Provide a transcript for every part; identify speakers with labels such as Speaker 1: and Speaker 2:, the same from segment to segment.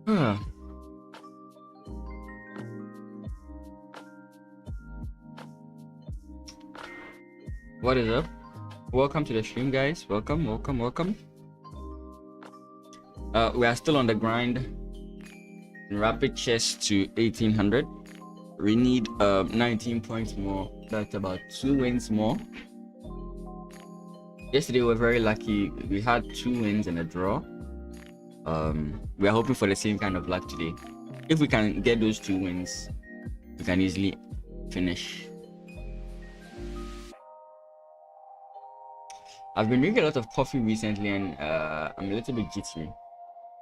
Speaker 1: Huh. What is up? Welcome to the stream, guys. Welcome. We are still on the grind. Rapid chess to 1800. We need 19 points more. That's about 2 wins more. Yesterday we were very lucky. We had 2 wins and a draw. We are hoping for the same kind of luck today. If we can get those 2 wins, we can easily finish. I've been drinking a lot of coffee recently, and I'm a little bit jittery.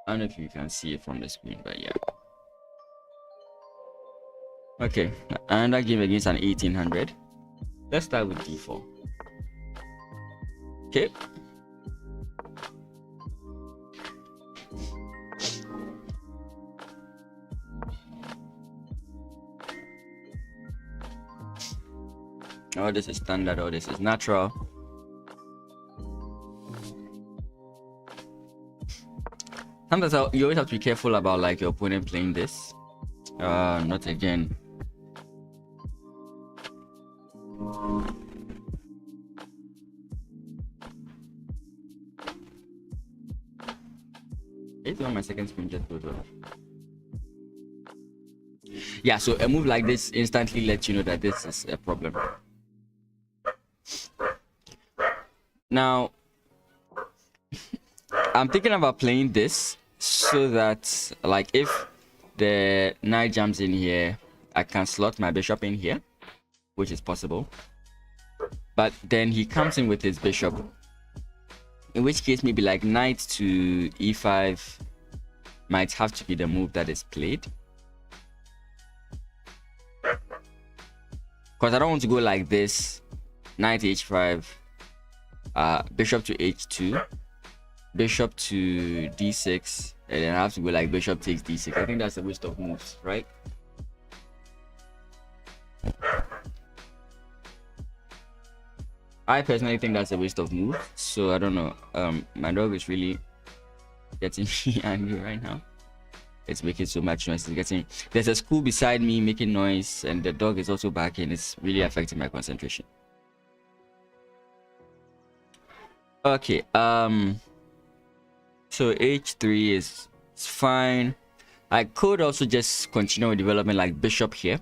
Speaker 1: I don't know if you can see it from the screen, but yeah. Okay, another game against an 1800. Let's start with d4. Okay. Oh, this is standard. Oh, this is natural. Sometimes you always have to be careful about like your opponent playing this. Not again. It's on my second screen just goes off. Yeah, so a move like this instantly lets you know that this is a problem. Now, I'm thinking about playing this so that, like, if the knight jumps in here, I can slot my bishop in here, which is possible. But then he comes in with his bishop, in which case maybe like knight to e5 might have to be the move that is played. Because I don't want to go like this, knight h5, bishop to h2, bishop to d6, and then I have to go like bishop takes d6. I think that's a waste of moves, right? I personally think that's a waste of moves, so I don't know. My dog is really getting me angry right now. It's making so much noise. There's a school beside me making noise, and the dog is also barking. It's really affecting my concentration. Okay, so h3 is fine. I could also just continue with development like bishop here,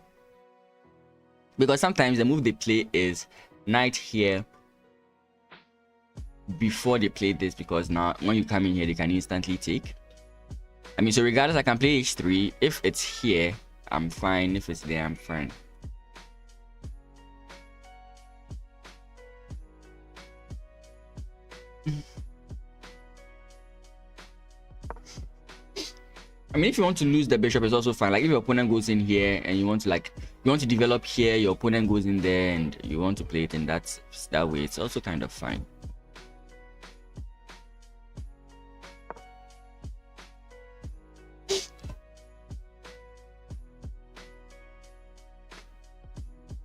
Speaker 1: because sometimes the move they play is knight here before they play this, because now when you come in here they can instantly take. I mean, so regardless, I can play h3. If it's here, I'm fine. If it's there, I'm fine. I mean, if you want to lose the bishop, it's also fine. Like if your opponent goes in here and you want to develop here, your opponent goes in there and you want to play it in that way, it's also kind of fine.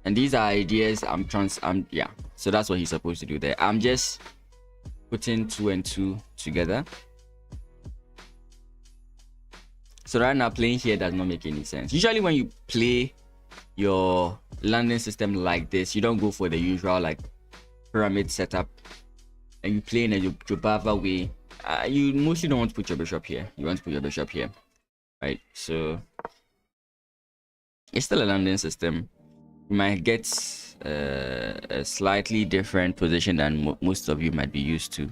Speaker 1: And these are ideas yeah, so that's what he's supposed to do there. I'm just putting 2 and 2 together. So right now playing here does not make any sense. Usually when you play your landing system like this, you don't go for the usual like pyramid setup and you play in a Jobava way. You mostly don't want to put your bishop here. You want to put your bishop here, right? So it's still a landing system. You might get a slightly different position than most of you might be used to.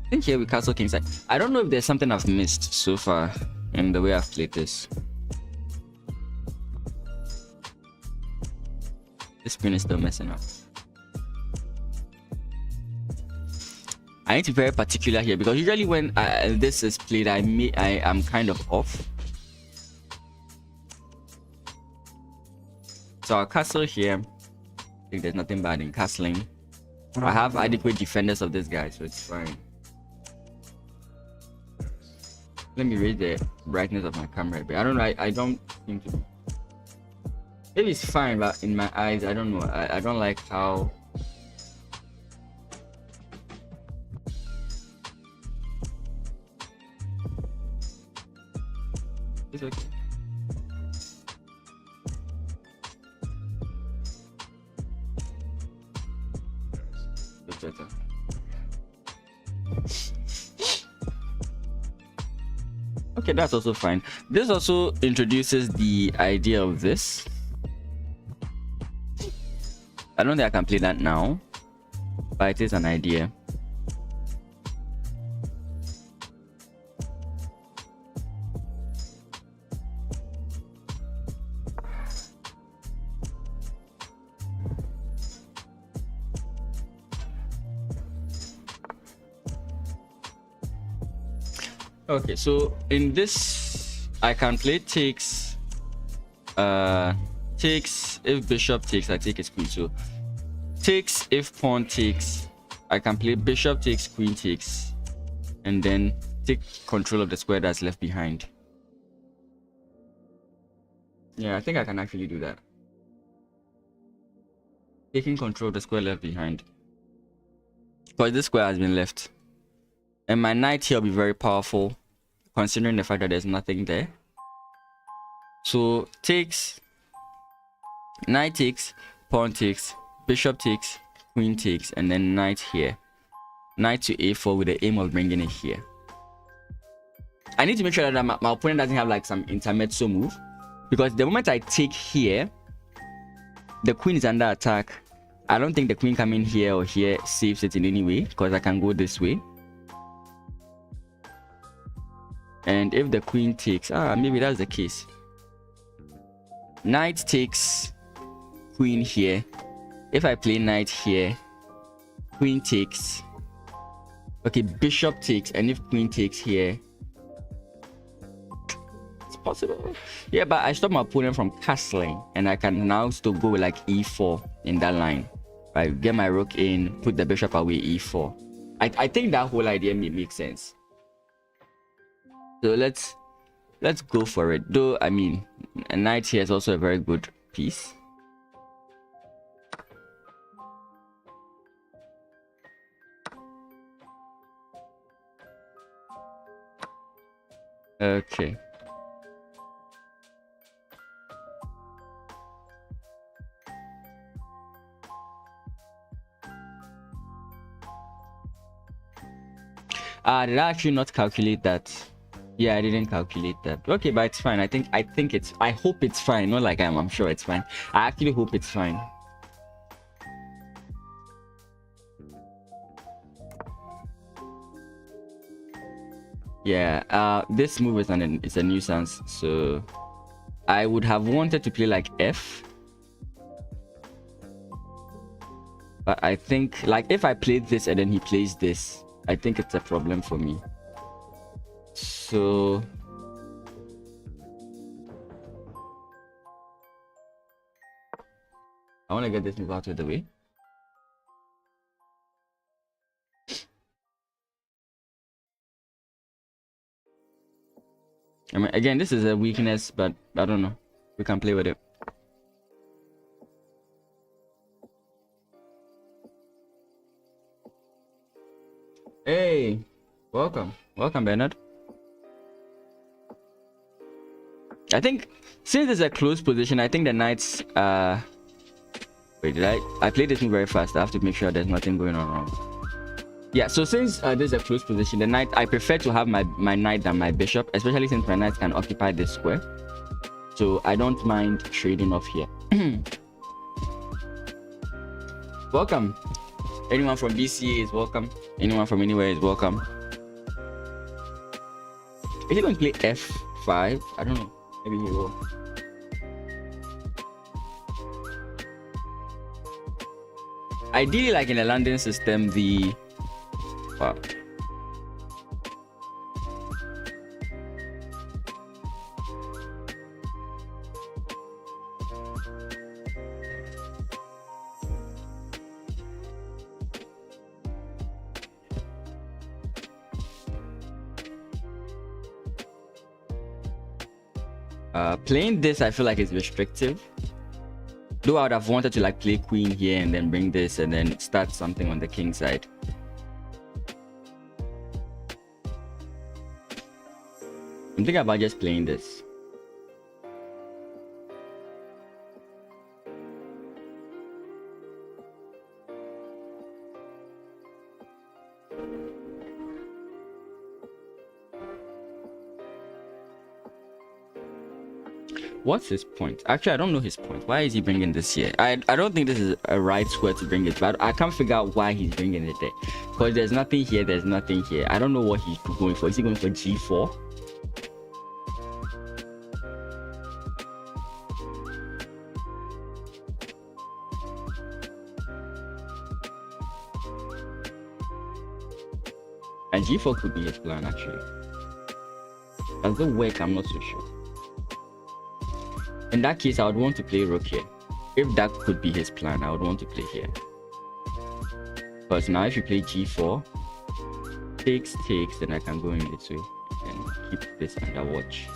Speaker 1: I think here we castle kingside. I don't know if there's something I've missed so far in the way I've played this. This screen is still messing up. I need to be very particular here, because usually when this is played, I am kind of off. So I'll castle here. I think there's nothing bad in castling. I have adequate defenders of this guy, so it's fine. Let me raise the brightness of my camera a bit. I don't seem to. Maybe it's fine, but in my eyes, I don't know. I don't like how. It's okay. It's better. Okay, that's also fine. This also introduces the idea of this. I don't think I can play that now, but it is an idea. Okay, so in this I can play takes takes. If bishop takes, I take his queen. So takes if pawn takes, I can play bishop takes, queen takes, and then take control of the square that's left behind. Yeah, I think I can actually do that. Taking control of the square left behind, because this square has been left. And my knight here will be very powerful, considering the fact that there's nothing there. So takes, knight takes, pawn takes, bishop takes, queen takes, and then knight here. Knight to a4 with the aim of bringing it here. I need to make sure that my opponent doesn't have like some intermezzo move, because the moment I take here, the queen is under attack. I don't think the queen coming here or here saves it in any way, because I can go this way. And if the queen takes, maybe that's the case. Knight takes, queen here. If I play knight here, queen takes. Okay, bishop takes, and if queen takes here, it's possible. Yeah, but I stop my opponent from castling, and I can now still go with like e4 in that line. Right, get my rook in, put the bishop away, e4. I think that whole idea makes sense. So let's go for it. Though I mean, a knight here is also a very good piece. Okay. Did I actually not calculate that? Yeah, I didn't calculate that. Okay, but it's fine. I hope it's fine. Not like I'm sure it's fine. I actually hope it's fine. Yeah, this move is a nuisance. So I would have wanted to play like F. But I think like if I played this and then he plays this, I think it's a problem for me. So I want to get this move out of the way. I mean, again, this is a weakness, but I don't know. We can play with it. Hey, welcome, Bernard. I think since it's a close position, I think the knights wait, I played this move very fast. I have to make sure there's nothing going on wrong. Yeah, so since this is a close position, the knight, I prefer to have my knight than my bishop, especially since my knight can occupy this square. So I don't mind trading off here. Welcome. Anyone from BC is welcome. Anyone from anywhere is welcome. Is he going to play F5? I don't know. Maybe he will. Ideally, like in a London system, the wow. Playing this, I feel like it's restrictive. Though I would have wanted to like play queen here and then bring this and then start something on the king side. I'm thinking about just playing this. What's his point? Actually, I don't know his point. Why is he bringing this here? I don't think this is a right square to bring it, but I can't figure out why he's bringing it there. Because there's nothing here, there's nothing here. I don't know what he's going for. Is he going for g4? And g4 could be his plan, actually. Does it work? I'm not so sure. In that case, I would want to play rook here. If that could be his plan, I would want to play here. Because now if you play g4, takes, then I can go in this way and keep this under watch.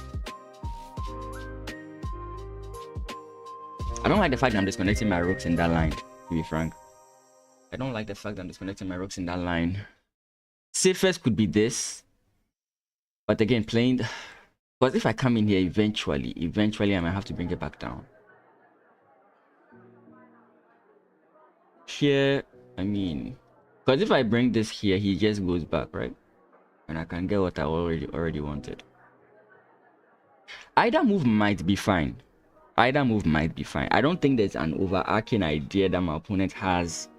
Speaker 1: I don't like the fact that I'm disconnecting my rooks in that line, to be frank. I don't like the fact that I'm disconnecting my rooks in that line. Safest could be this. But again, playing... Because if I come in here eventually I might have to bring it back down. Here, I mean... Because if I bring this here, he just goes back, right? And I can get what I already wanted. Either move might be fine. I don't think there's an overarching idea that my opponent has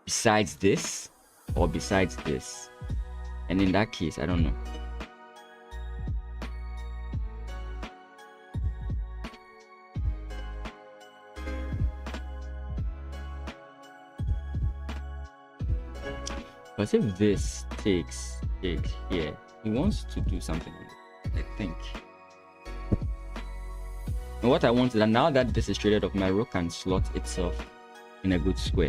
Speaker 1: besides this or besides this. And in that case, I don't know. Because if this takes here, he wants to do something with it, I think. And what I want is that now that this is traded off, my rook can slot itself in a good square.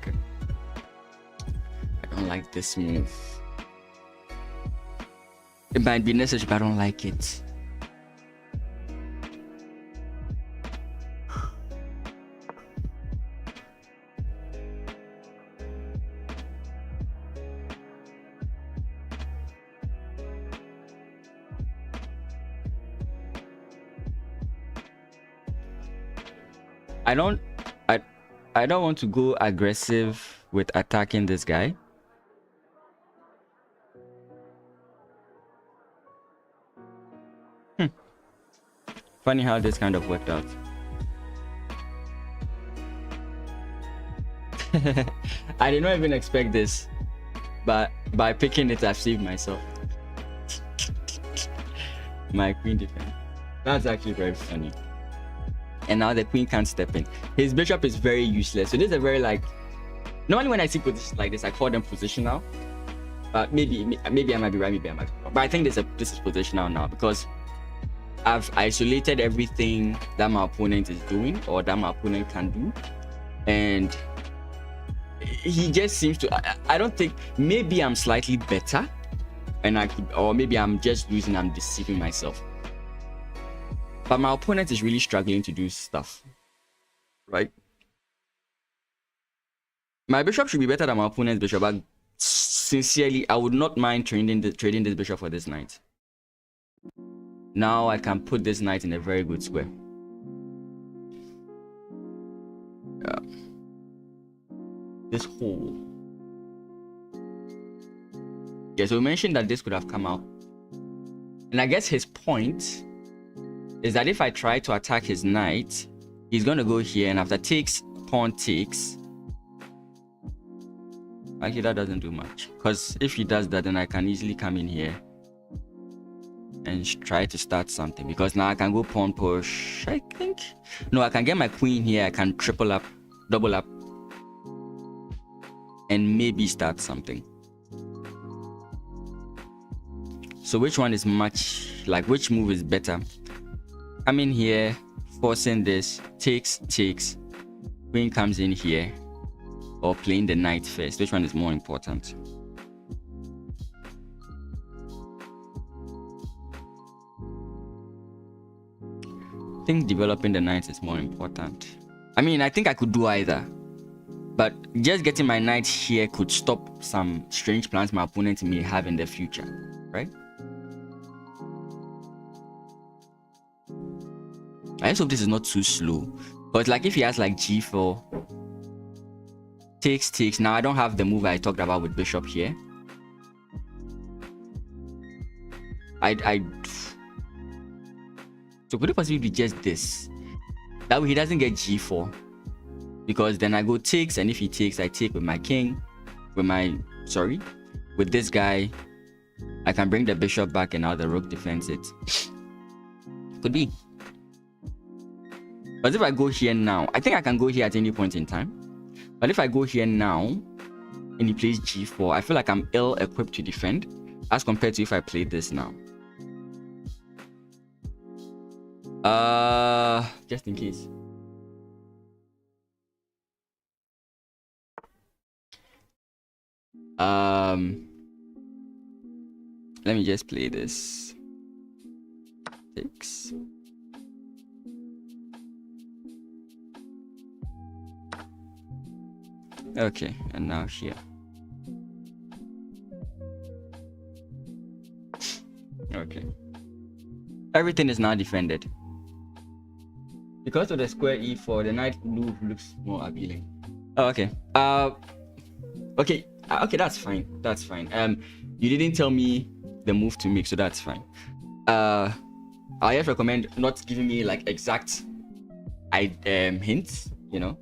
Speaker 1: Okay. I don't like this move. It might be necessary, but I don't like it. I don't want to go aggressive with attacking this guy. Funny how this kind of worked out. I did not even expect this, but by picking it, I've saved myself. My queen defense. That's actually very funny. And now the queen can't step in. His bishop is very useless. So this is a very like... Normally when I see positions like this, I call them positional. But maybe I might be right, maybe I might be wrong. But I think this is positional now because I've isolated everything that my opponent is doing or that my opponent can do. And he just seems to... I don't think... Maybe I'm slightly better. And I could... Or maybe I'm just losing, I'm deceiving myself. But my opponent is really struggling to do stuff. Right? My bishop should be better than my opponent's bishop. But sincerely, I would not mind trading this bishop for this knight. Now I can put this knight in a very good square. Yeah. This hole. Yeah, so we mentioned that this could have come out. And I guess his point is that if I try to attack his knight, he's going to go here, and after takes, pawn takes. Actually, that doesn't do much. Because if he does that, then I can easily come in here and try to start something. Because now I can go pawn push, I think. No, I can get my queen here. I can triple up, double up, and maybe start something. So which one is which move is better? Come in here, forcing this, takes, queen comes in here, or playing the knight first? Which one is more important? I think developing the knight is more important. I mean, I think I could do either, but just getting my knight here could stop some strange plans my opponent may have in the future, right? I just hope this is not too slow, but like if he has like g4, takes. Now I don't have the move I talked about with bishop here. So could it possibly be just this? That way he doesn't get g4, because then I go takes, and if he takes, I take with my king, with this guy. I can bring the bishop back and now the rook defends it. Could be. But if I go here now, I think I can go here at any point in time. But if I go here now and he plays g4, I feel like I'm ill-equipped to defend as compared to if I played this now. Just in case. Let me just play this. Takes. Okay, and now here. Okay. Everything is now defended. Because of the square e4, the knight move looks more appealing. Oh, okay. Okay, that's fine. That's fine. You didn't tell me the move to make, so that's fine. I just recommend not giving me like exact hints, you know.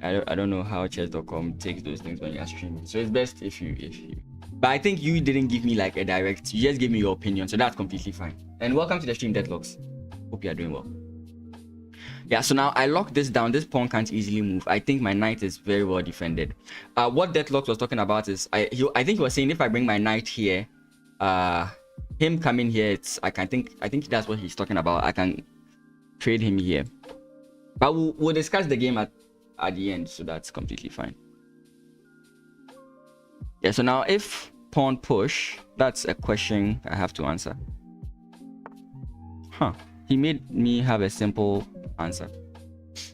Speaker 1: I don't know how chess.com takes those things when you're streaming, so it's best if you but I think you didn't give me like a direct, you just gave me your opinion, so that's completely fine. And welcome to the stream, Deadlocks. Hope you are doing well. Yeah, so now I lock this down. This pawn can't easily move. I think my knight is very well defended. What Deadlocks was talking about is I think he was saying if I bring my knight here, him coming here, I think that's what he's talking about. I can trade him here, but we'll discuss the game at the end, so that's completely fine. Yeah, so now if pawn push, that's a question I have to answer. He made me have a simple answer,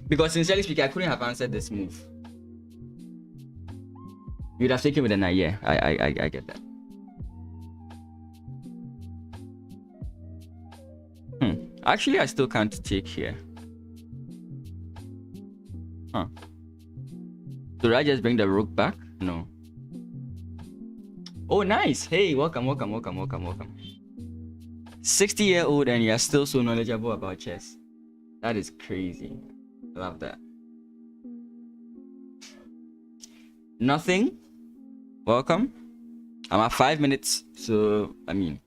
Speaker 1: because sincerely speaking, I couldn't have answered this move. You'd have taken with a knight. Yeah, I get that. Actually, I still can't take here. Should I just bring the rook back? No. Oh, nice. Hey, welcome. 60-year-old and you're still so knowledgeable about chess. That is crazy. Love that. Nothing. Welcome. I'm at 5 minutes, so I mean,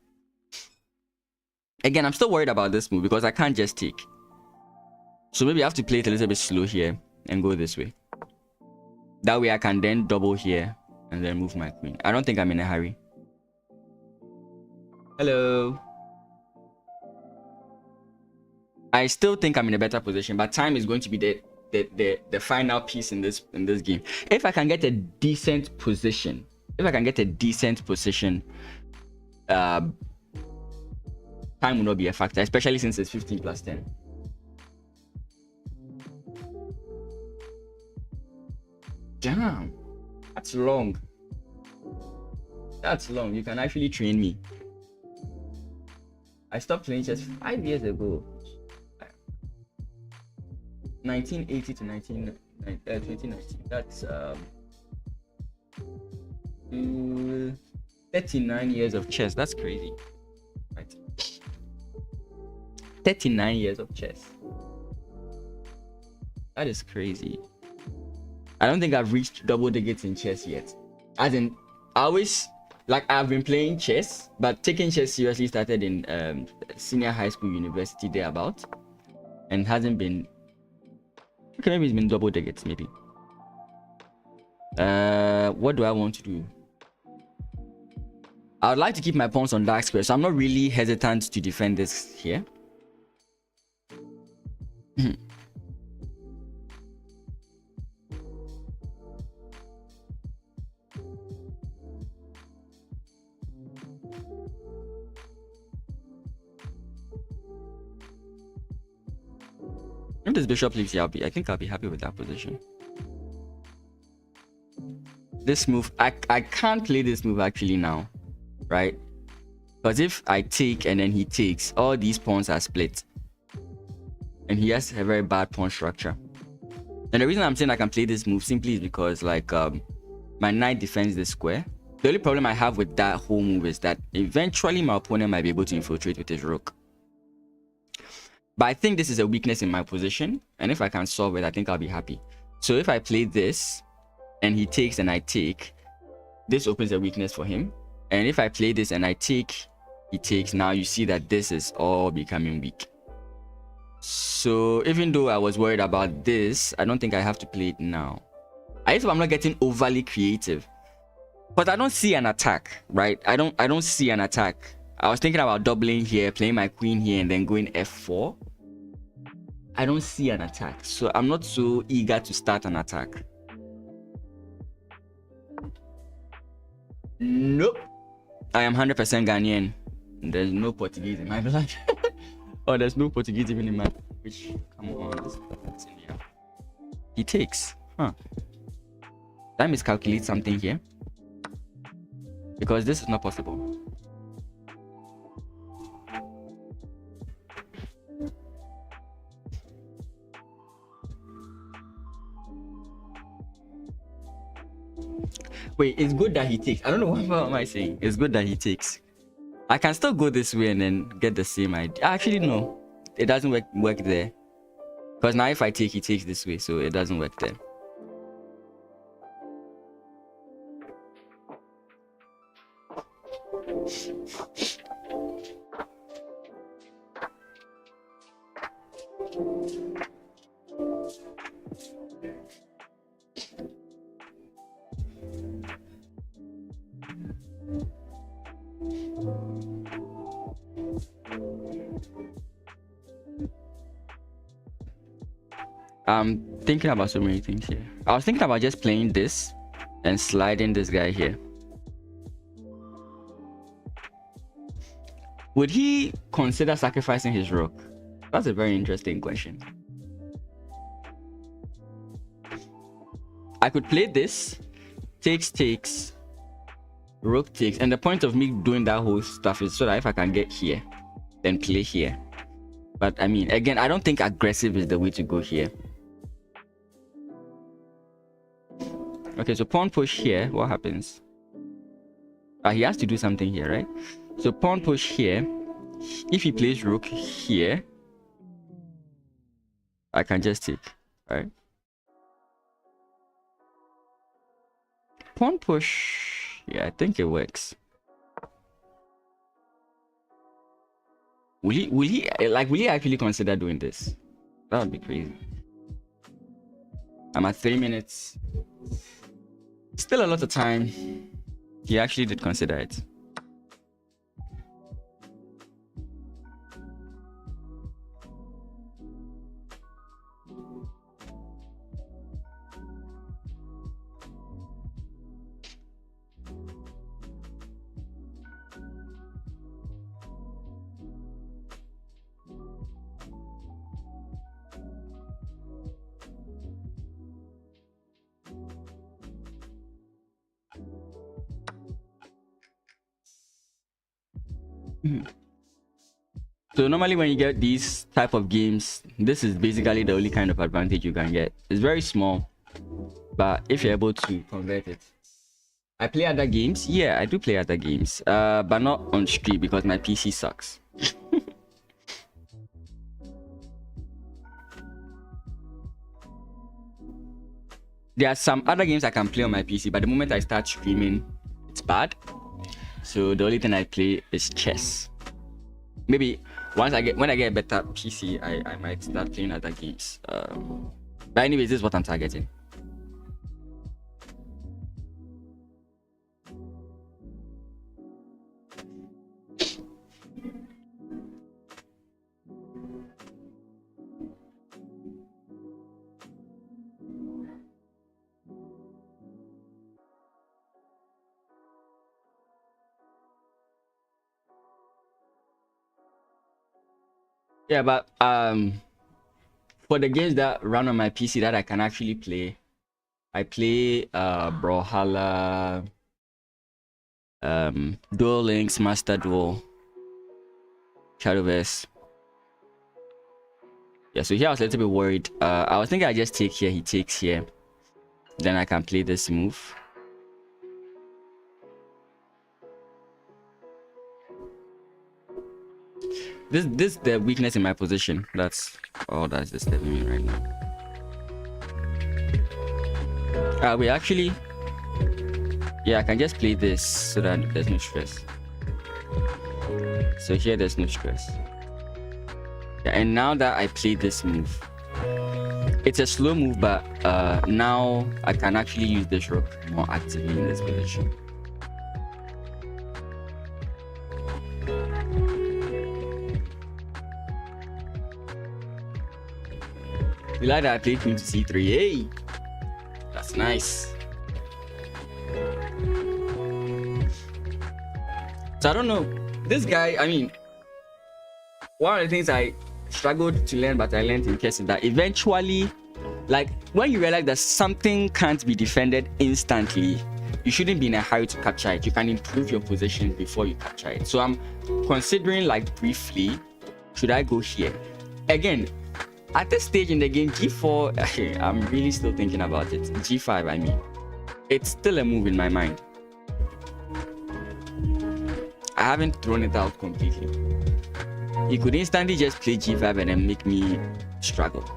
Speaker 1: again, I'm still worried about this move because I can't just take. So maybe I have to play it a little bit slow here and go this way. That way I can then double here and then move my queen. I don't think I'm in a hurry. Hello. I still think I'm in a better position, but time is going to be the final piece in this game. If I can get a decent position, time will not be a factor, especially since it's 15 plus 10. Damn, that's long. You can actually train me. I stopped playing chess 5 years ago. 1980 to 2019. That's 39 years of chess. That's crazy, right? 39 years of chess. That is crazy. I don't think I've reached double digits in chess yet. As in, I've been playing chess, but taking chess seriously started in senior high school, university, thereabout, and hasn't been. Okay, maybe it's been double digits, maybe. What do I want to do? I would like to keep my pawns on dark square, so I'm not really hesitant to defend this here. If this bishop leaves here, I think I'll be happy with that position. This move, I can't play this move actually now, right? Because if I take and then he takes, all these pawns are split. And he has a very bad pawn structure. And the reason I'm saying I can play this move simply is because like my knight defends the square. The only problem I have with that whole move is that eventually my opponent might be able to infiltrate with his rook. But I think this is a weakness in my position. And if I can solve it, I think I'll be happy. So if I play this and he takes and I take, this opens a weakness for him. And if I play this and I take, he takes, now you see that this is all becoming weak. So even though I was worried about this, I don't think I have to play it now. I hope I'm not getting overly creative. But I don't see an attack, right? I don't see an attack. I was thinking about doubling here, playing my queen here, and then going f4. I don't see an attack. So I'm not so eager to start an attack. Nope. I am 100% Ghanaian. There's no Portuguese in my blood. Oh, there's no Portuguese even in my... Which, come on, that's in here. He takes. Huh. Did I miscalculate something here? Because this is not possible. Wait, it's good that he takes. I don't know what am I saying. It's good that he takes. I can still go this way and then get the same idea. Actually, no. It doesn't work there. Because now if I take, he takes this way. So it doesn't work there. I'm thinking about so many things here. I was thinking about just playing this and sliding this guy here. Would he consider sacrificing his rook? That's a very interesting question. I could play this, takes, rook takes, and the point of me doing that whole stuff is so that if I can get here, then play here. But I mean, again, I don't think aggressive is the way to go here. Okay, so pawn push here, what happens? He has to do something here, right? So pawn push here. If he plays rook here, I can just take, right? Pawn push, yeah, I think it works. Will he actually consider doing this? That would be crazy. I'm at 3 minutes. Still a lot of time. He actually did consider it. So normally when you get these type of games, this is basically the only kind of advantage you can get. It's very small, but if you're able to convert it. I play other games. Yeah, I do play other games, but not on stream because my PC sucks. There are some other games I can play on my PC, but the moment I start streaming, it's bad. So the only thing I play is chess. Maybe when I get a better PC, I might start playing other games. But anyways, this is what I'm targeting. Yeah, but for the games that run on my PC that I can actually play, I play Brawlhalla, Duel Links, Master Duel, Shadowverse. Yeah, so here I was a little bit worried. I was thinking I just take here, he takes here. Then I can play this move. This the weakness in my position. That's all that's disturbing me right now. We actually, yeah, I can just play this so that there's no stress. So here there's no stress. Yeah, and now that I play this move, it's a slow move, but now I can actually use this rook more actively in this position. You like that I played queen to c3. Hey, that's nice. So I don't know, this guy, I mean, one of the things I struggled to learn, but I learned in chess, is that eventually, like, when you realize that something can't be defended instantly, you shouldn't be in a hurry to capture it. You can improve your position before you capture it. So I'm considering, like, briefly, should I go here? Again, at this stage in the game, g4, I'm really still thinking about it. g5, I mean, it's still a move in my mind. I haven't thrown it out completely. He could instantly just play g5 and then make me struggle.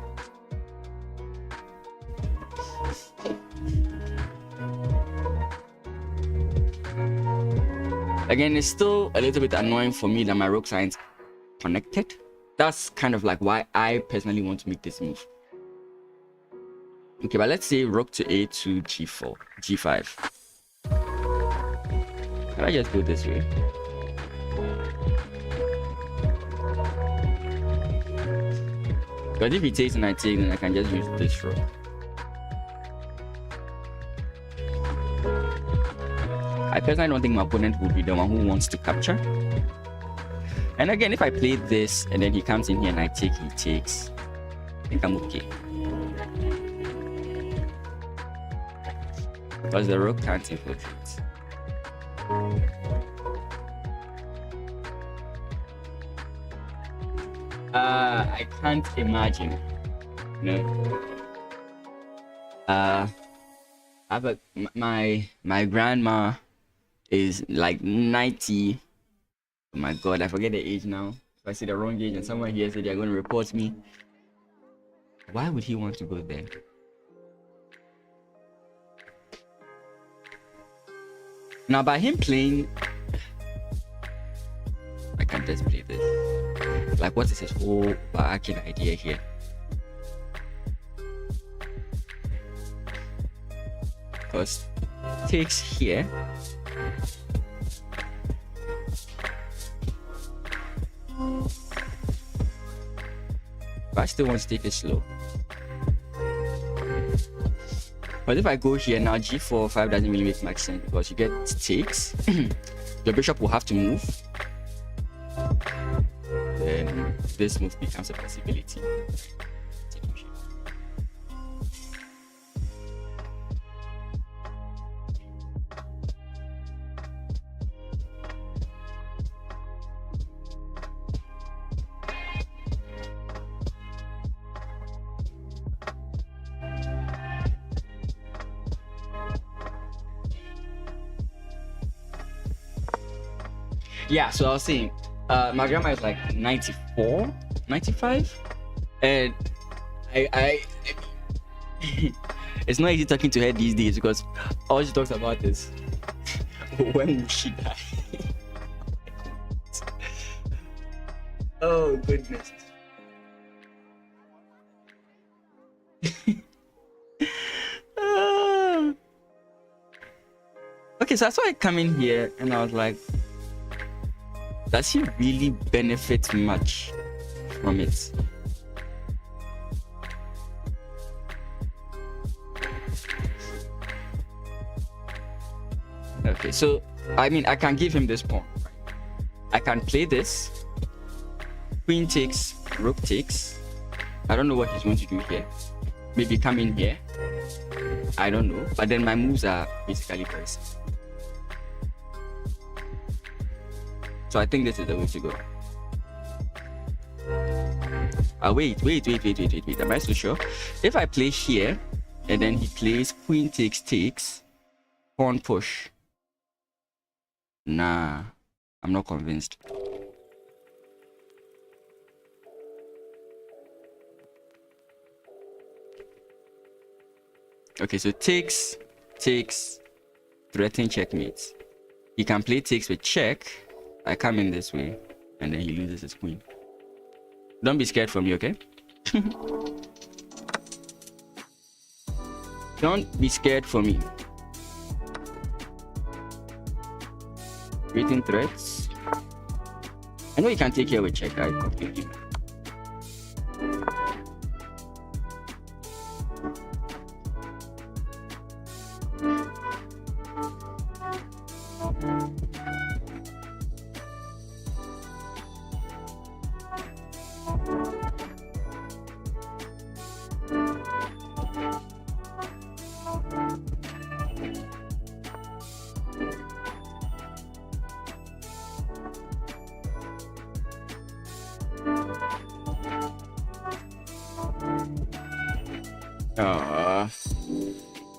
Speaker 1: Again, it's still a little bit annoying for me that my rooks aren't connected. That's kind of like why I personally want to make this move. Okay, but let's say rook to a2, g4, g5. Can I just go this way? Because if he takes and I take, then I can just use this rook. I personally don't think my opponent would be the one who wants to capture. And again, if I play this and then he comes in here and I take, he takes, I think I'm okay. Because the rook can't infiltrate. I can't imagine. No. My grandma is like 90. Oh my god, I forget the age now. If I say the wrong age and someone here said they're going to report me, why would he want to go there? Now by him playing, I can just play this. Like, what is his whole barking idea here? Because takes here. But I still want to take it slow. But if I go here now, g4, 5 doesn't really make much sense because you get takes. Your bishop will have to move. Then this move becomes a possibility. Yeah, so I was saying, my grandma is like 94, 95, and I it's not easy talking to her these days because all she talks about is when will she die. Oh goodness. Okay, so I saw it come in here and I was like, does he really benefit much from it? Okay, so I mean, I can give him this pawn. I can play this. Queen takes, rook takes. I don't know what he's going to do here. Maybe come in here. I don't know. But then my moves are basically very simple. So I think this is the way to go. Wait. Am I so sure? If I play here, and then he plays queen takes, pawn push. Nah, I'm not convinced. Okay, so takes, threaten checkmate. He can play takes with check. I come in this way, and then he loses his queen. Don't be scared for me, okay? Don't be scared for me. Written threats. I know you can take care with check. I completely.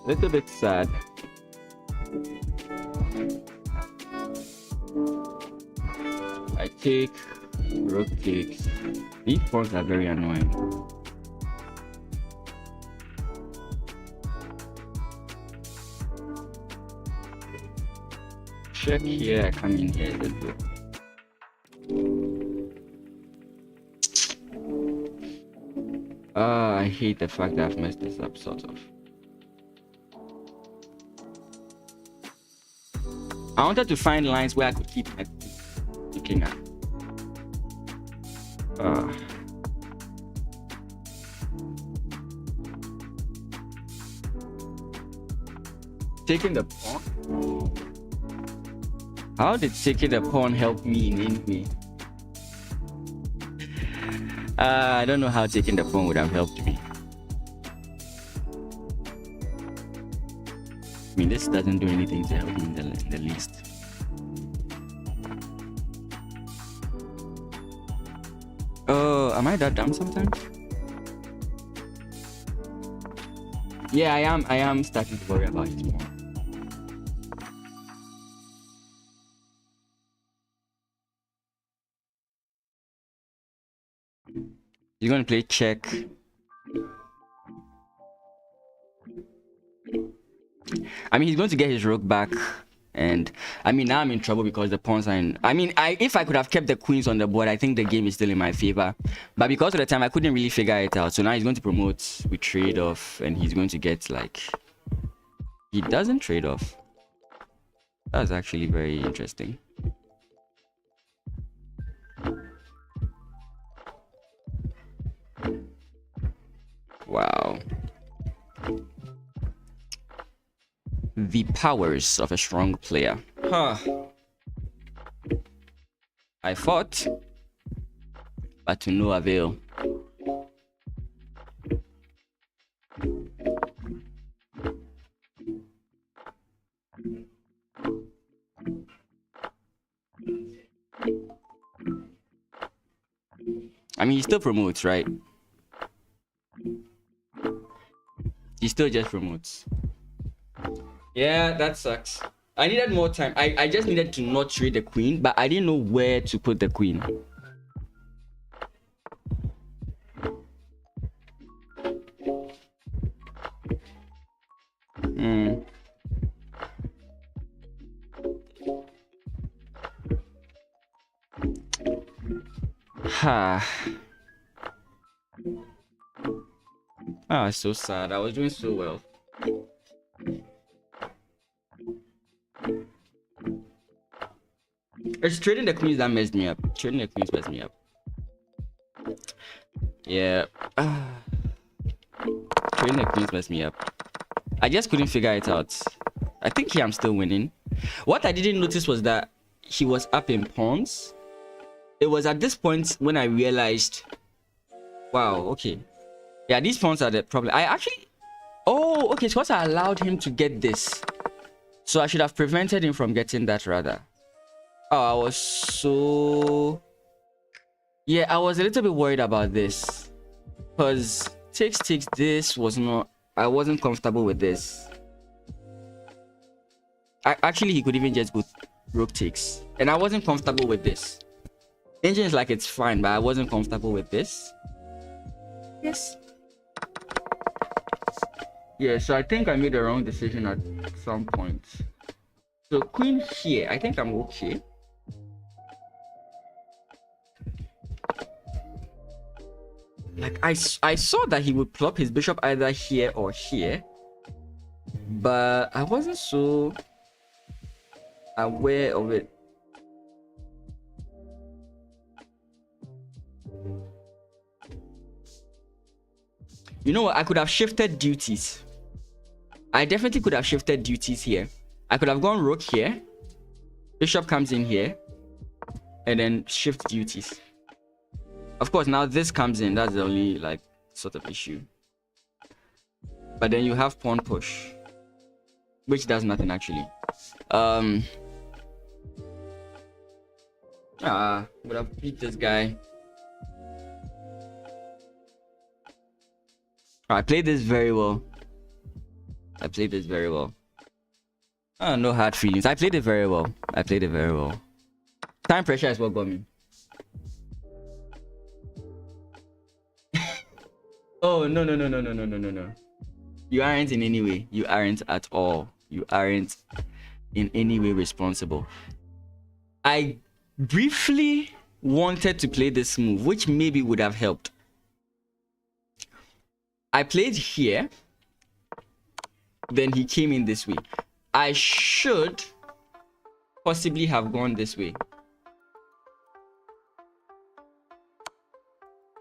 Speaker 1: Little bit sad. I take, rook takes. These pawns are very annoying. Check here, I come in here a little bit. I hate the fact that I've messed this up, sort of. I wanted to find lines where I could keep looking at. Taking the pawn? How did taking the pawn help me in any way? I don't know how taking the pawn would have helped me. I mean, this doesn't do anything to help me in the least. Oh, am I that dumb sometimes? Yeah, I am starting to worry about it more. He's going to play check. I mean, he's going to get his rook back, and I mean, now I'm in trouble because the pawns are in. I mean, if I could have kept the queens on the board, I think the game is still in my favor. But because of the time, I couldn't really figure it out. So now he's going to promote with trade off, and he's going to get like. He doesn't trade off. That's actually very interesting. Wow. The powers of a strong player. Huh. I fought, but to no avail. I mean, he still promotes, right? He still just promotes. Yeah, that sucks. I needed more time. I just needed to not trade the queen, but I didn't know where to put the queen. Ah, it's so sad. I was doing so well. It's trading the queens that messed me up. Trading the queens messed me up. Yeah. Trading the queens messed me up. I just couldn't figure it out. I think here I'm still winning. What I didn't notice was that he was up in pawns. It was at this point when I realized, wow, okay, Yeah, these pawns are the problem. I actually... Oh, okay, so I allowed him to get this. So I should have prevented him from getting that, rather. Oh, I was so... Yeah, I was a little bit worried about this. Because takes, this was not... I wasn't comfortable with this. Actually, he could even just go rook takes. And I wasn't comfortable with this. Engine is like, it's fine, but I wasn't comfortable with this. Yes. Yeah, so I think I made the wrong decision at some point. So queen here, I think I'm okay. Like I saw that he would plop his bishop either here or here, but I wasn't so aware of it. You know what? I could have shifted duties. I definitely could have shifted duties here. I could have gone rook here. Bishop comes in here. And then shift duties. Of course, now this comes in. That's the only, like, sort of issue. But then you have pawn push. Which does nothing, actually. Would have beat this guy. I played this very well. No hard feelings. I played it very well. Time pressure is what got me. Oh, no. You aren't in any way. You aren't at all. You aren't in any way responsible. I briefly wanted to play this move, which maybe would have helped. I played here. Then he came in this way. I should possibly have gone this way.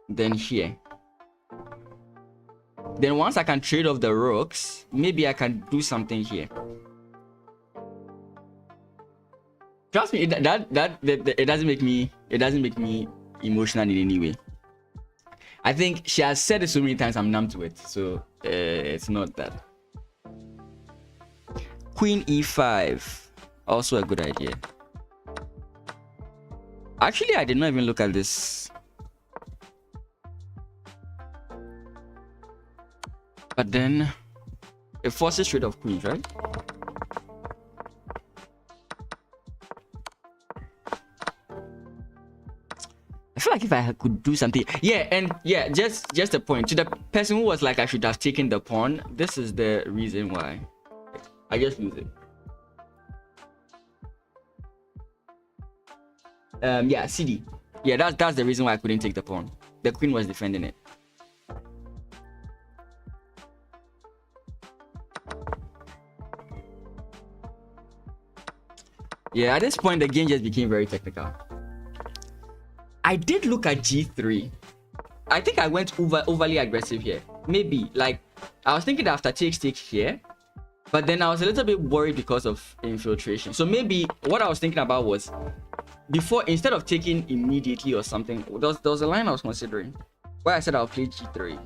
Speaker 1: Then here. Then once I can trade off the rooks, maybe I can do something here. Trust me, it doesn't make me emotional in any way. I think she has said it so many times I'm numb to it, so it's not that. Queen e5, also a good idea. Actually, I did not even look at this. But then it forces trade of queens, right? I feel like if I could do something, yeah, and yeah, just a point to the person who was like I should have taken the pawn. This is the reason why I just lose it. Yeah, CD. Yeah, that's the reason why I couldn't take the pawn. The queen was defending it. Yeah, at this point the game just became very technical. I did look at g3. I think I went overly aggressive here. Maybe, like, I was thinking after takes here, but then I was a little bit worried because of infiltration. So maybe what I was thinking about was, before, instead of taking immediately or something, there was a line I was considering where I said I'll play g3.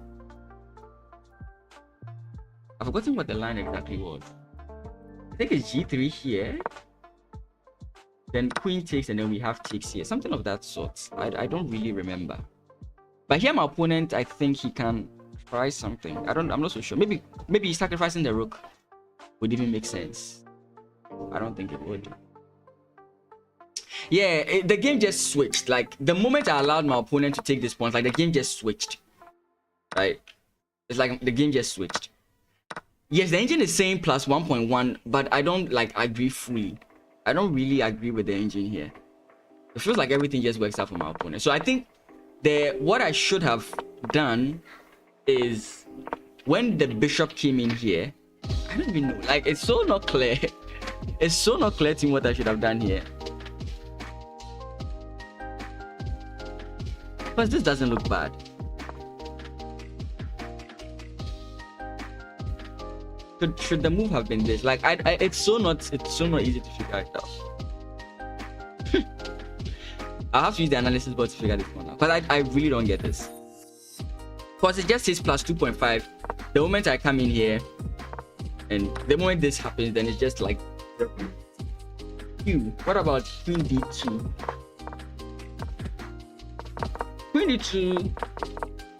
Speaker 1: I've forgotten what the line exactly was. I think it's g3 here. Then queen takes, and then we have takes here. Something of that sort. I don't really remember. But here my opponent, I think he can try something. I'm not so sure. Maybe sacrificing the rook would even make sense. I don't think it would. Yeah, the game just switched. Like, the moment I allowed my opponent to take this point, like, the game just switched. Right? It's like the game just switched. Yes, the engine is saying plus 1.1, but I don't, like, agree fully. I don't really agree with the engine here. It feels like everything just works out for my opponent. So I think what I should have done is, when the bishop came in here, I don't even know. Like, it's so not clear. It's so not clear to me what I should have done here. But this doesn't look bad. Should the move have been this? Like, it's so not easy to figure it out. I have to use the analysis board to figure this one out, but I really don't get this. Because it just says plus 2.5. The moment I come in here, and the moment this happens, then it's just like Q. What about queen d2? Queen d2,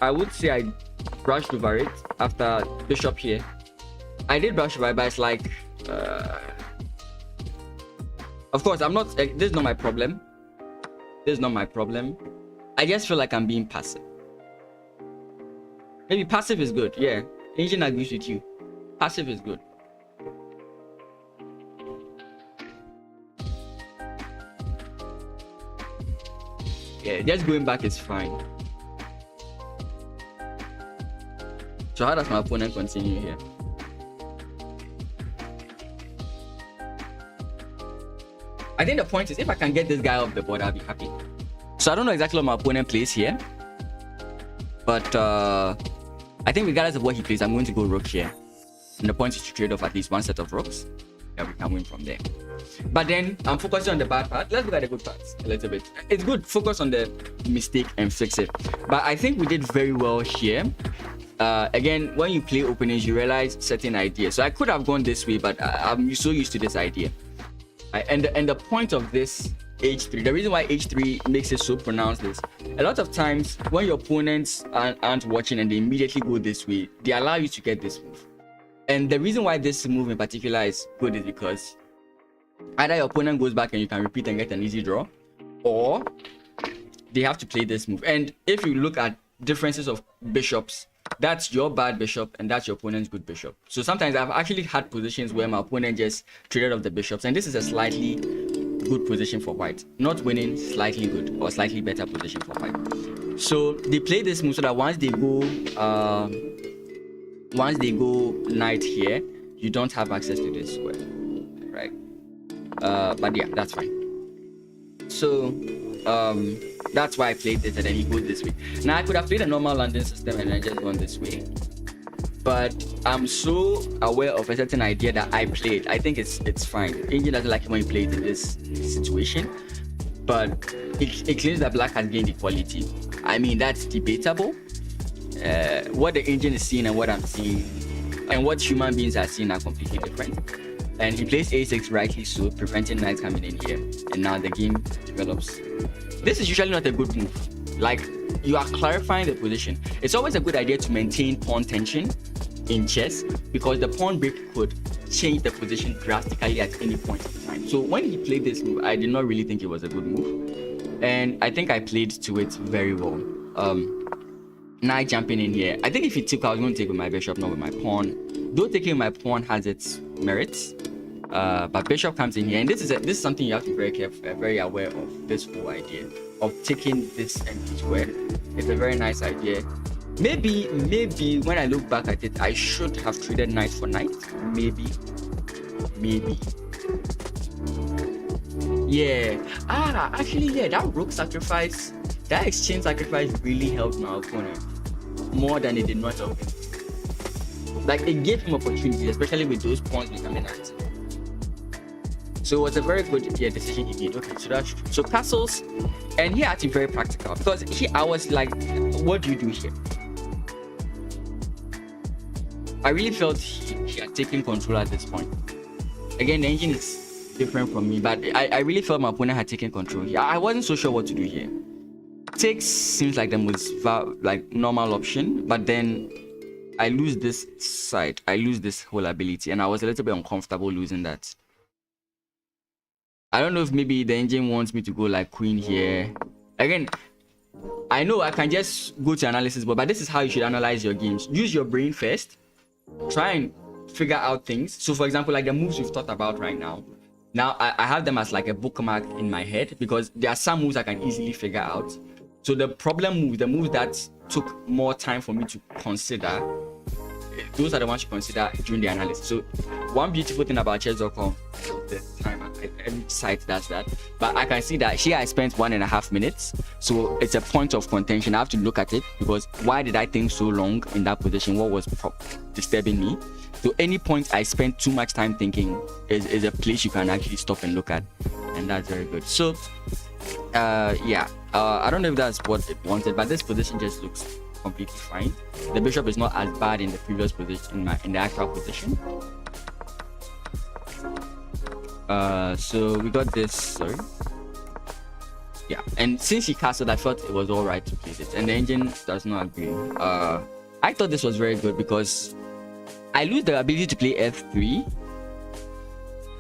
Speaker 1: I would say I brushed over it after bishop here. I did brush over it, but it's like of course I'm not, this is not my problem. This is not my problem. I just feel like I'm being passive. Maybe passive is good. Yeah, Engine agrees with you. Passive is good. Yeah, just going back is fine. So how does my opponent continue here? I think the point is, if I can get this guy off the board, I'll be happy. So I don't know exactly what my opponent plays here, but I think regardless of what he plays, I'm going to go rook here. And the point is to trade off at least one set of rooks. Yeah, we can win from there. But then I'm focusing on the bad part. Let's look at the good parts a little bit. It's good, focus on the mistake and fix it. But I think we did very well here. Again, when you play openings, you realize certain ideas. So I could have gone this way, but I'm so used to this idea. And the point of this h3, the reason why h3 makes it so pronounced is a lot of times when your opponents aren't watching and they immediately go this way, they allow you to get this move. And the reason why this move in particular is good is because either your opponent goes back and you can repeat and get an easy draw, or they have to play this move. And if you look at differences of bishops, that's your bad bishop and that's your opponent's good bishop. So sometimes I've actually had positions where my opponent just traded off the bishops, and this is a slightly good position for white. Not winning, slightly good or slightly better position for white. So they play this move so that once they go knight here, you don't have access to this square, right? But yeah, that's fine. So that's why I played this, and then he goes this way. Now I could have played a normal London system and then just gone this way, but I'm so aware of a certain idea that I played. I think it's fine. Engine doesn't like it when you play it in this situation, but it claims that black has gained equality. I mean, that's debatable. What the engine is seeing and what I'm seeing and what human beings are seeing are completely different. And he plays a6 rightly so, preventing knight coming in here, and now the game develops. This is usually not a good move. Like, you are clarifying the position. It's always a good idea to maintain pawn tension in chess, because the pawn break could change the position drastically at any point in time. So when he played this move, I did not really think it was a good move, and I think I played to it very well. Knight jumping in here. I think if he took, I was going to take with my bishop, not with my pawn. Though taking with my pawn has its merits, but bishop comes in here, and this is something you have to be very careful, very aware of. This whole idea of taking this empty square. It's a very nice idea. Maybe when I look back at it, I should have traded knight for knight. Maybe. Yeah. Actually, yeah. That rook sacrifice, that exchange sacrifice really helped my opponent more than it did not help him. Like, it gave him opportunity, especially with those pawns becoming active. So it was a very good decision he made. Okay, so that's true. So castles, and he had to be very practical, because I was like, what do you do here? I really felt he had taken control at this point. Again, the engine is different from me, but I really felt my opponent had taken control here. I wasn't so sure what to do here. Takes seems like the most normal option, but then I lose this side. I lose this whole ability, and I was a little bit uncomfortable losing that. I don't know if maybe the engine wants me to go like queen here. Again, I know I can just go to analysis, but this is how you should analyze your games. Use your brain first. Try and figure out things. So for example, like the moves we've talked about right now. Now I have them as like a bookmark in my head, because there are some moves I can easily figure out. So the problem move, the moves that took more time for me to consider, those are the ones you consider during the analysis. So one beautiful thing about chess.com, the time every site does that, but I can see that here I spent 1.5 minutes, so it's a point of contention. I have to look at it, because why did I think so long in that position? What was disturbing me? So any point I spent too much time thinking is a place you can actually stop and look at, and that's very good. So yeah, I don't know if that's what it wanted, but this position just looks completely fine. The bishop is not as bad in the previous position, in the actual position. So we got this. Sorry. Yeah, and since he castled, I felt it was all right to play this, and the engine does not agree. I thought this was very good because I lose the ability to play f3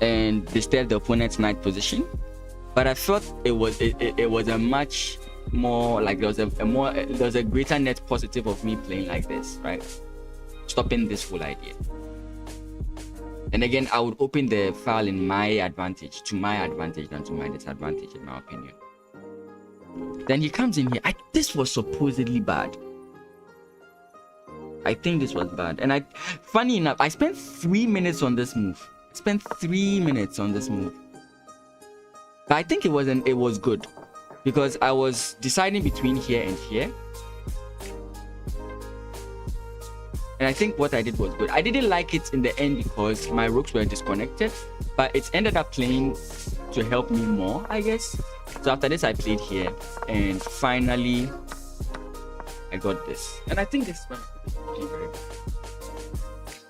Speaker 1: and disturb the opponent's knight position, but I felt it was a much more like there was a greater net positive of me playing like this, right? Stopping this whole idea. And again, I would open the file in my advantage, to my advantage than to my disadvantage, in my opinion. Then he comes in here. This was supposedly bad. I think this was bad. And funny enough, I spent 3 minutes on this move. But I think it was good because I was deciding between here and here. And I think what I did was good. I didn't like it in the end because my rooks were disconnected, but it ended up playing to help me more, I guess. So after this, I played here, and finally, I got this. And I think this is one of the very good.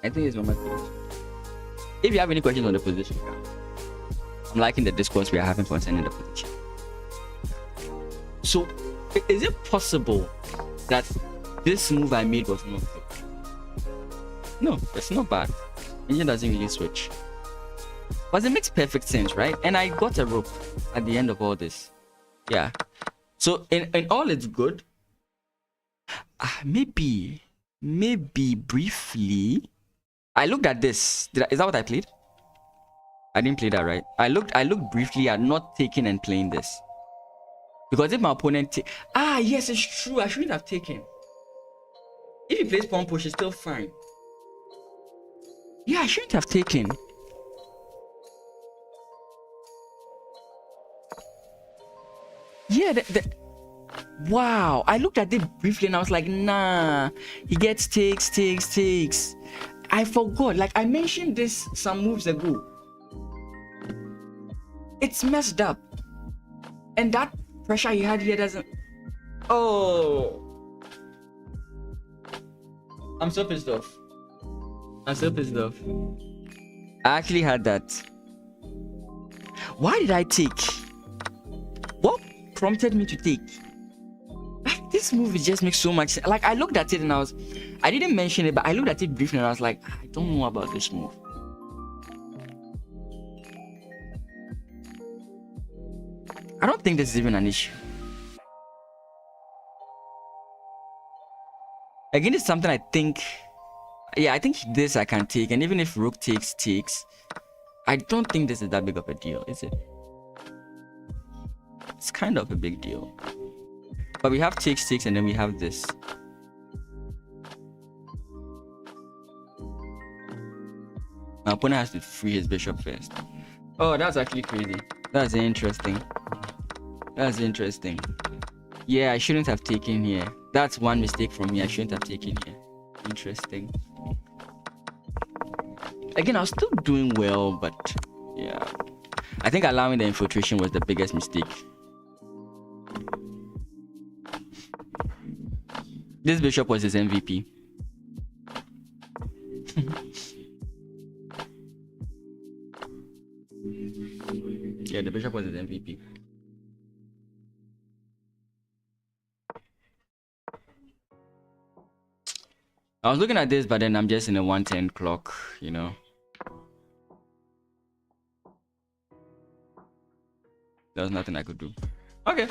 Speaker 1: I think it's one of my favorites. If you have any questions on the position, I'm liking the discourse we are having concerning the position. So, is it possible that this move I made was not good? No, it's not bad. Engine doesn't really switch. But it makes perfect sense, right? And I got a rook at the end of all this. Yeah. So in all it's good. Maybe briefly. I looked at this. Is that what I played? I didn't play that, right? I looked briefly at not taking and playing this. Because if my opponent yes, it's true. I shouldn't have taken. If he plays pawn push, it's still fine. Yeah, I shouldn't have taken. Yeah, wow. I looked at it briefly and I was like, nah. He gets takes. I forgot. Like, I mentioned this some moves ago. It's messed up. And that pressure he had here doesn't... Oh. I'm so pissed off. I actually had that. Why did I take? What prompted me to take? This movie just makes so much sense. Like, I looked at it and I didn't mention it, but I looked at it briefly and I was like, I don't know about this move. I don't think this is even an issue. Again, it's something I think... Yeah, I think this I can take, and even if rook takes, I don't think this is that big of a deal, is it? It's kind of a big deal. But we have takes, and then we have this. My opponent has to free his bishop first. Oh, that's actually crazy. That's interesting. Yeah, I shouldn't have taken here. That's one mistake from me. I shouldn't have taken here. Interesting. Again, I was still doing well, but yeah. I think allowing the infiltration was the biggest mistake. This bishop was his MVP. Yeah, the bishop was his MVP. I was looking at this, but then I'm just in a 110 clock, you know. There was nothing I could do. Okay,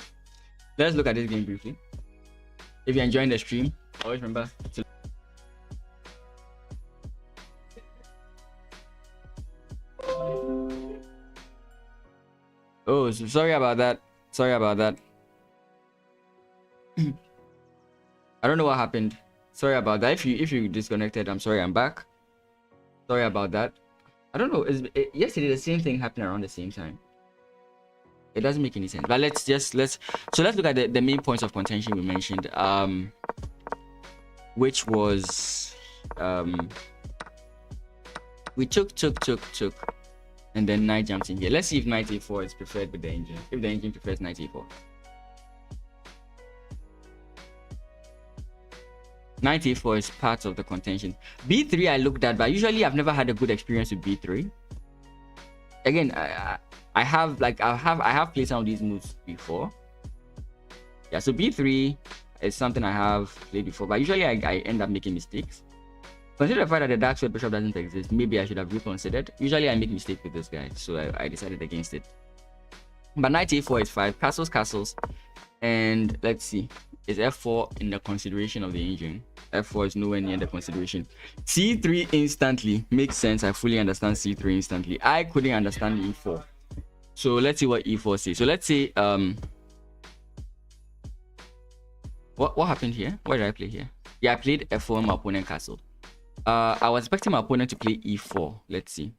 Speaker 1: let's look at this game briefly. If you're enjoying the stream, always remember to... Oh, so sorry about that. I don't know what happened. Sorry about that. If you disconnected, I'm sorry. I'm back. Sorry about that. I don't know. Yesterday the same thing happened around the same time. It doesn't make any sense. But let's look at the main points of contention we mentioned. Which was we took, and then knight jumps in here. Let's see if knight a4 is preferred with the engine. If the engine prefers knight a4. Knight a4 is part of the contention. b3 I looked at, but usually I've never had a good experience with b3. Again, I have played some of these moves before. Yeah, so b3 is something I have played before, but usually I end up making mistakes. Consider the fact that the dark square bishop doesn't exist. Maybe I should have reconsidered. Usually I make mistakes with this guy, so I decided against it. But knight a4 is 5. Castles. And let's see. Is f4 in the consideration of the engine? f4 is nowhere near the consideration. c3 instantly makes sense. I fully understand c3 instantly. I couldn't understand e4. So let's see what e4 says. So let's say what happened here? What did I play here? Yeah, I played f4. My opponent castled. I was expecting my opponent to play e4. Let's see.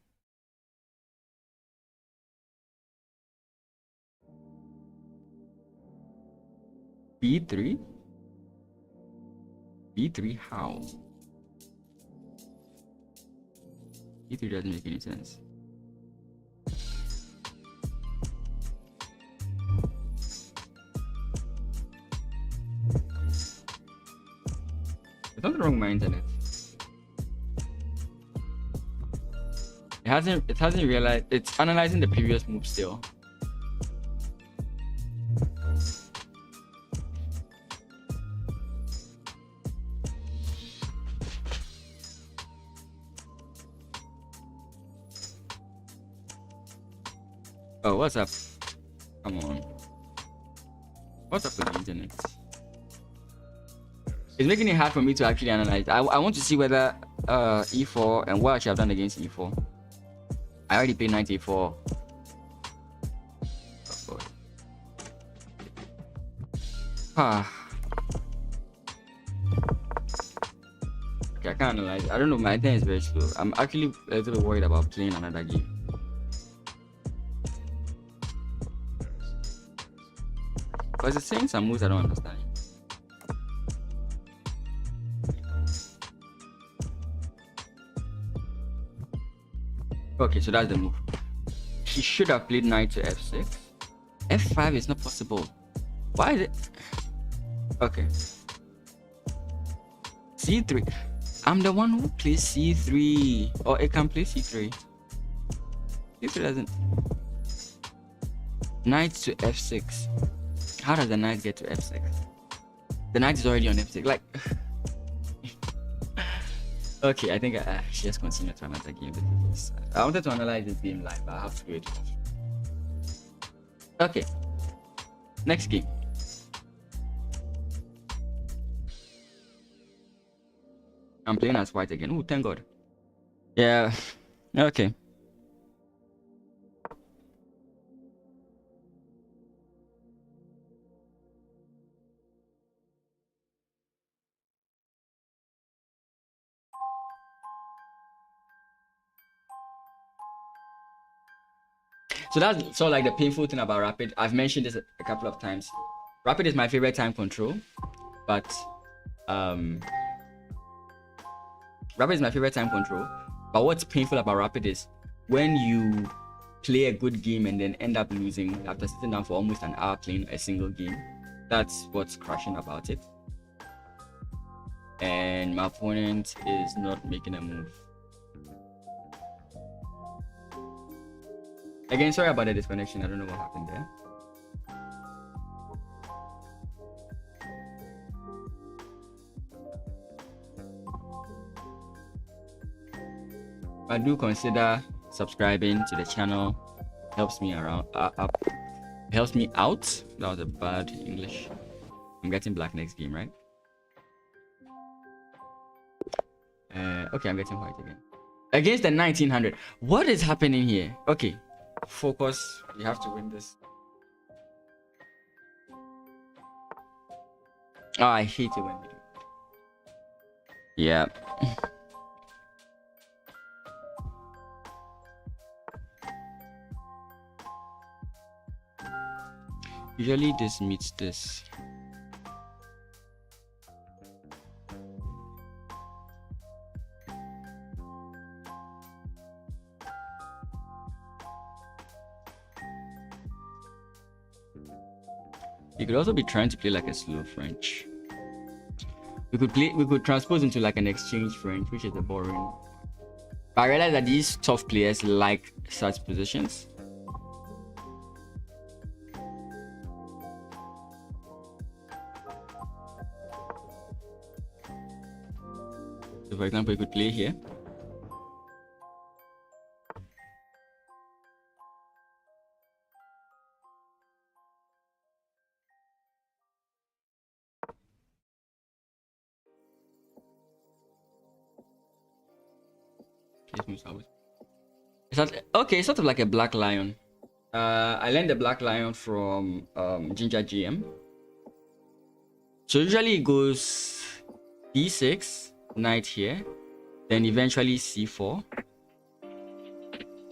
Speaker 1: b3. b3 how? b3 doesn't make any sense. There's nothing wrong with my internet. It hasn't realized. It's analyzing the previous move still. Oh, what's up? Come on. What's up with the internet? It's making it hard for me to actually analyze. I want to see whether e4 and what I should have done against e4. I already played knight a4. Oh, God. Okay, I can't analyze. I don't know. My internet is very slow. I'm actually a little bit worried about playing another game. Because it's saying some moves I don't understand. Okay, so that's the move. He should have played knight to f6. f5 is not possible. Why is it? Okay. c3. I'm the one who plays c3. Or it can play c3. c3 doesn't. Knight to f6. How does the knight get to f6? The knight is already on f6. Like. Okay, I think I should just continue to another game with this. I wanted to analyze this game live, but I have to do it off. Okay. Next game. I'm playing as white again. Oh, thank God. Yeah. Okay. So that's sort of like the painful thing about Rapid. I've mentioned this a couple of times. Rapid is my favorite time control, but Rapid is my favorite time control. But what's painful about Rapid is when you play a good game and then end up losing after sitting down for almost an hour playing a single game. That's what's crushing about it. And my opponent is not making a move. Again, sorry about the disconnection. I don't know what happened there. But do consider subscribing to the channel. Helps me around helps me out. That was a bad English. I'm getting black next game, right? Okay, I'm getting white again. Against the 1900. What is happening here? Okay. Focus. We have to win this. Oh, I hate it when we do. Yeah. Usually this meets this. You could also be trying to play like a slow French. We could transpose into like an exchange French, which is a boring. But I realized that these tough players like such positions. So for example, you could play here. Okay, sort of like a black lion. I learned the black lion from Ginger GM. So usually it goes d6, knight here, then eventually c4.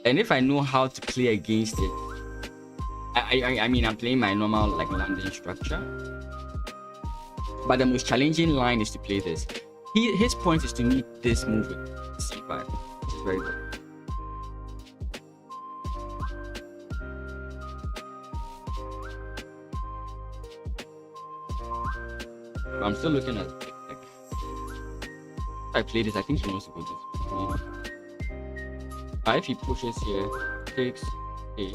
Speaker 1: And if I know how to play against it, I mean, I'm playing my normal like landing structure. But the most challenging line is to play this. His point is to meet this move with c5, which is very good. But I'm still looking at like, if I play this, I think he wants to go this. But if he pushes here, takes 8.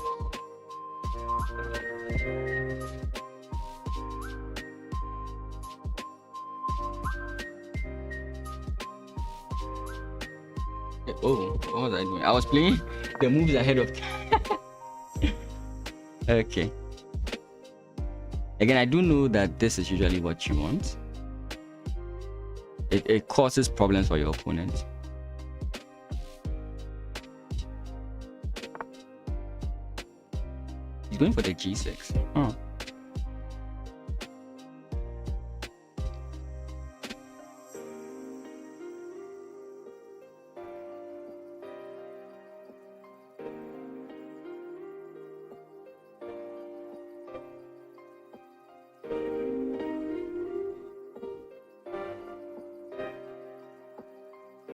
Speaker 1: Oh, what was I doing? I was playing the moves ahead of time. Okay. Again, I do know that this is usually what you want. It causes problems for your opponent. He's going for the g6. Oh.